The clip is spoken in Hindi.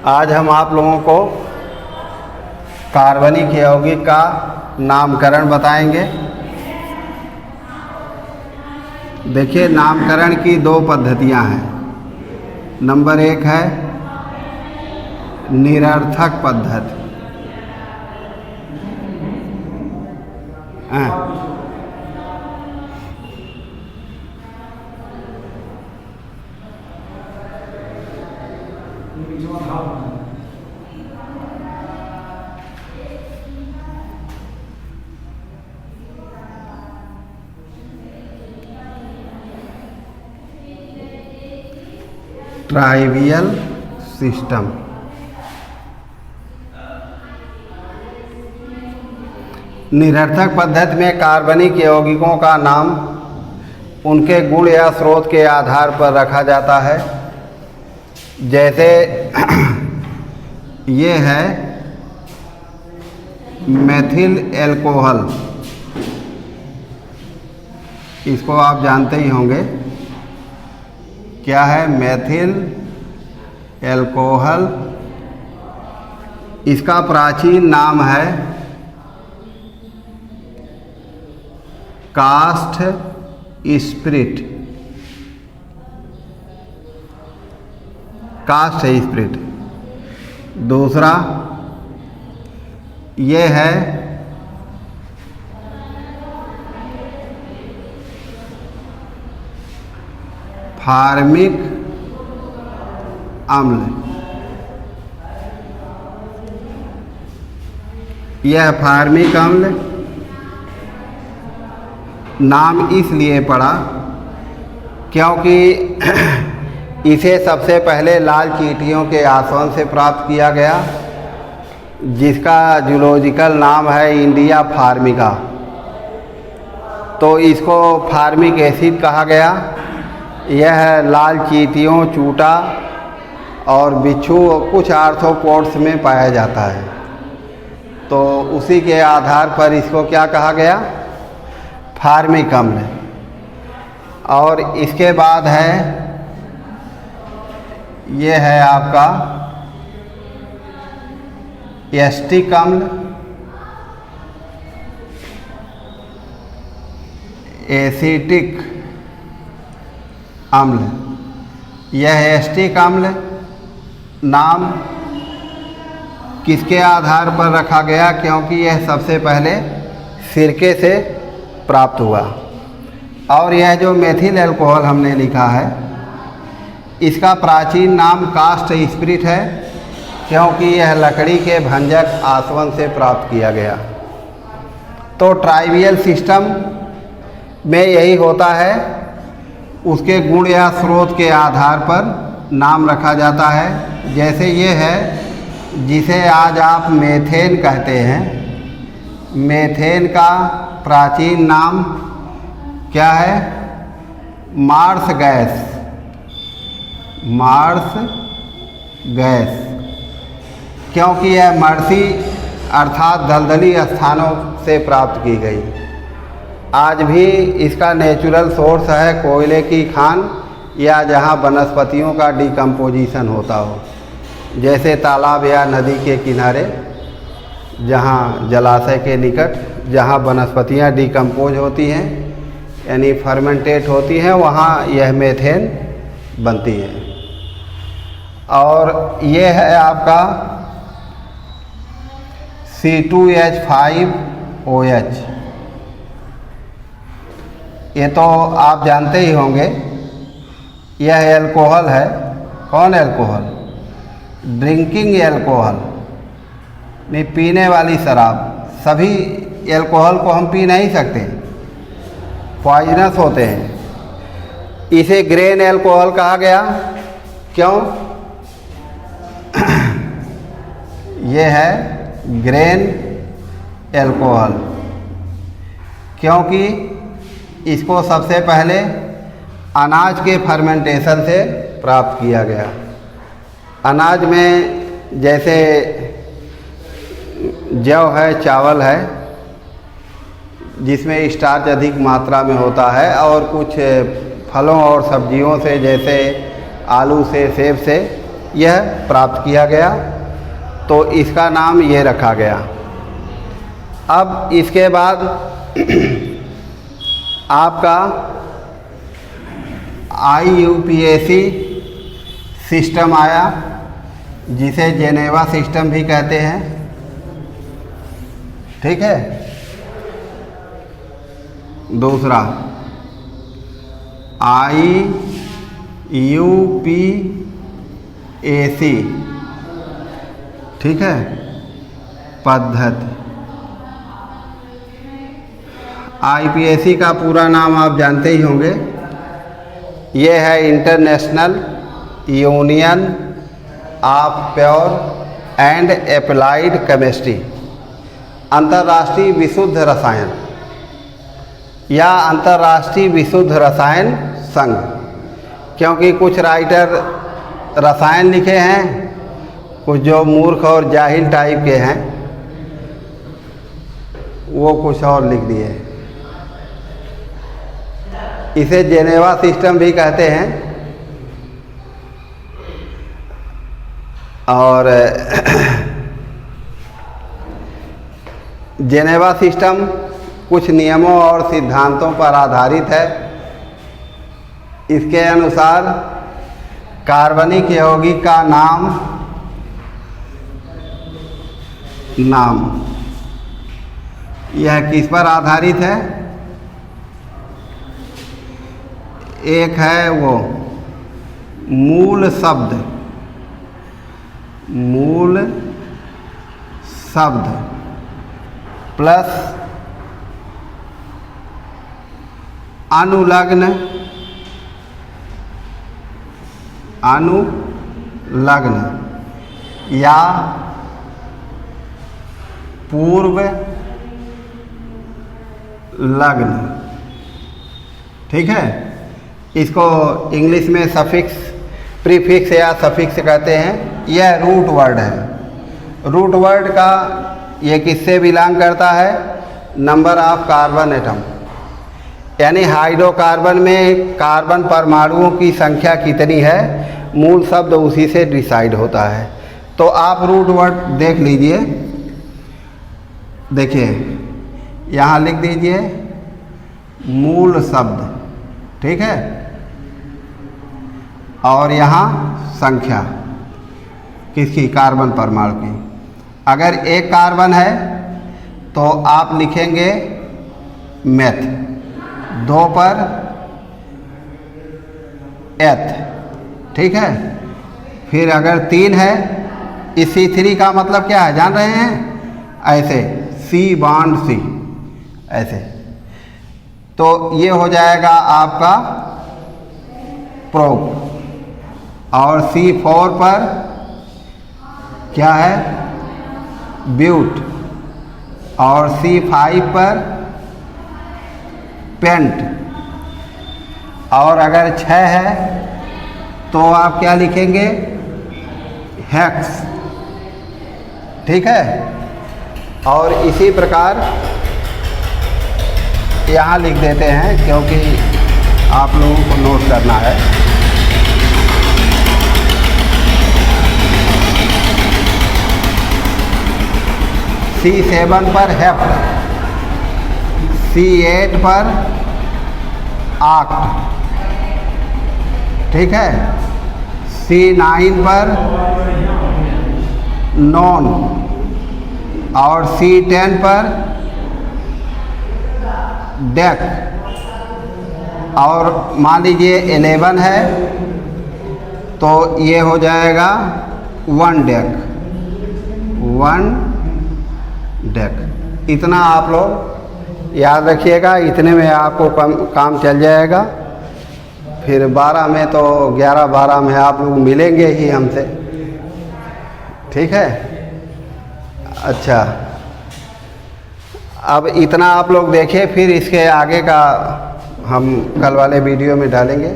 आज हम आप लोगों को कार्बनिक यौगिक का नामकरण बताएंगे। देखिए, नामकरण की दो पद्धतियां हैं। नंबर 1 है निरर्थक पद्धति। Trivial system. निरर्थक पद्धति में कार्बनिक यौगिकों का नाम उनके गुण या स्रोत के आधार पर रखा जाता है। जैसे ये है मेथिल एल्कोहल, इसको आप जानते ही होंगे। क्या है? Methyl alcohol. इसका प्राचीन नाम है कास्ट स्पिरिट। Cast spirit. दूसरा ये है फार्मिक अम्ल। यह फार्मिक अम्ल नाम इसलिए पड़ा क्योंकि इसे सबसे पहले लाल चींटियों के आसवन से प्राप्त किया गया, जिसका जूलॉजिकल नाम है इंडिया फार्मिका। तो इसको फार्मिक एसिड कहा गया। यह लाल चींटियों, चूटा और बिच्छू कुछ आर्थ्रोपोड्स में पाया जाता है। तो उसी के आधार पर इसको क्या कहा गया? फार्मिक अम्ल। और इसके बाद है, ये है आपका एसिटिक अम्ल। एसिटिक अम्ल। यह एसिटिक अम्ल नाम किसके आधार पर रखा गया? क्योंकि यह सबसे पहले सिरके से प्राप्त हुआ। और यह जो मेथिल एल्कोहल हमने लिखा है, इसका प्राचीन नाम कास्ट स्पिरिट है, क्योंकि यह लकड़ी के भंजक आसवन से प्राप्त किया गया। तो ट्राइवियल सिस्टम में यही होता है, उसके गुण या स्रोत के आधार पर नाम रखा जाता है। जैसे ये है, जिसे आज आप मेथेन कहते हैं। मेथेन का प्राचीन नाम क्या है? Marsh gas. मार्स गैस, क्योंकि यह मर्सी अर्थात दलदली स्थानों से प्राप्त की गई। आज भी इसका नेचुरल सोर्स है कोयले की खान, या जहाँ वनस्पतियों का डिकम्पोजिशन होता हो, जैसे तालाब या नदी के किनारे, जहाँ जलाशय के निकट जहाँ वनस्पतियाँ डिकम्पोज होती हैं, यानी फर्मेंटेट होती हैं, वहाँ यह मेथेन बनती है। और ये है आपका C2H5OH। ये तो आप जानते ही होंगे, यह एल्कोहल है। कौन एल्कोहल? ड्रिंकिंग एल्कोहल, नहीं पीने वाली शराब। सभी एल्कोहल को हम पी नहीं सकते, पॉइजनस होते हैं। इसे ग्रेन एल्कोहल कहा गया। क्यों? ये है ग्रेन एल्कोहल, क्योंकि इसको सबसे पहले अनाज के फर्मेंटेशन से प्राप्त किया गया। अनाज में जैसे जौ है, चावल है, जिसमें स्टार्च अधिक मात्रा में होता है, और कुछ फलों और सब्जियों से जैसे आलू से, सेब से यह प्राप्त किया गया, तो इसका नाम ये रखा गया। अब इसके बाद आपका IUPAC सिस्टम आया, जिसे जेनेवा सिस्टम भी कहते हैं। ठीक है। दूसरा IUPAC, ठीक है, पद्धति। IUPAC का पूरा नाम आप जानते ही होंगे। ये है international union of pure and applied chemistry, अंतर्राष्ट्रीय विशुद्ध रसायन या अंतर्राष्ट्रीय विशुद्ध रसायन संघ। क्योंकि कुछ राइटर रसायन लिखे हैं, कुछ जो मूर्ख और जाहिल टाइप के हैं वो कुछ और लिख दिए। इसे जेनेवा सिस्टम भी कहते हैं। और जेनेवा सिस्टम कुछ नियमों और सिद्धांतों पर आधारित है। इसके अनुसार कार्बनिक यौगिक का नाम यह किस पर आधारित है? एक है वो मूल शब्द प्लस अनुलग्न या पूर्व लग्न। ठीक है। इसको इंग्लिश में सफिक्स, प्रीफिक्स या सफिक्स कहते हैं। यह रूट वर्ड है। रूट वर्ड का ये किससे बिलोंग करता है? नंबर ऑफ कार्बन एटम, यानी हाइड्रोकार्बन में कार्बन परमाणुओं की संख्या कितनी है, मूल शब्द उसी से डिसाइड होता है। तो आप रूट वर्ड देख लीजिए। देखिए यहाँ लिख दीजिए मूल शब्द, ठीक है, और यहाँ संख्या किसकी? कार्बन परमाणु की। अगर एक कार्बन है तो आप लिखेंगे मेथ, 2 पर एथ, ठीक है। फिर अगर 3 है, इस C3 का मतलब क्या है जान रहे हैं? ऐसे C बॉन्ड C, ऐसे। तो ये हो जाएगा आपका प्रोप। और C4 पर क्या है? ब्यूट। और C5 पर पेंट। और अगर 6 है तो आप क्या लिखेंगे? हेक्स, ठीक है। और इसी प्रकार यहाँ लिख देते हैं क्योंकि आप लोगों को नोट करना है। C7 पर हेप्ट, C8 पर ऑक्ट, ठीक है। C9 पर नॉन। और C10 पर डेक। और मान लीजिए 11 है तो ये हो जाएगा 1 डेक, 1 डेक। इतना आप लोग याद रखिएगा। इतने में आपको काम चल जाएगा। फिर 12 में तो 11-12 में आप लोग मिलेंगे ही हमसे, ठीक है। अच्छा, अब इतना आप लोग देखें, फिर इसके आगे का हम कल वाले वीडियो में डालेंगे।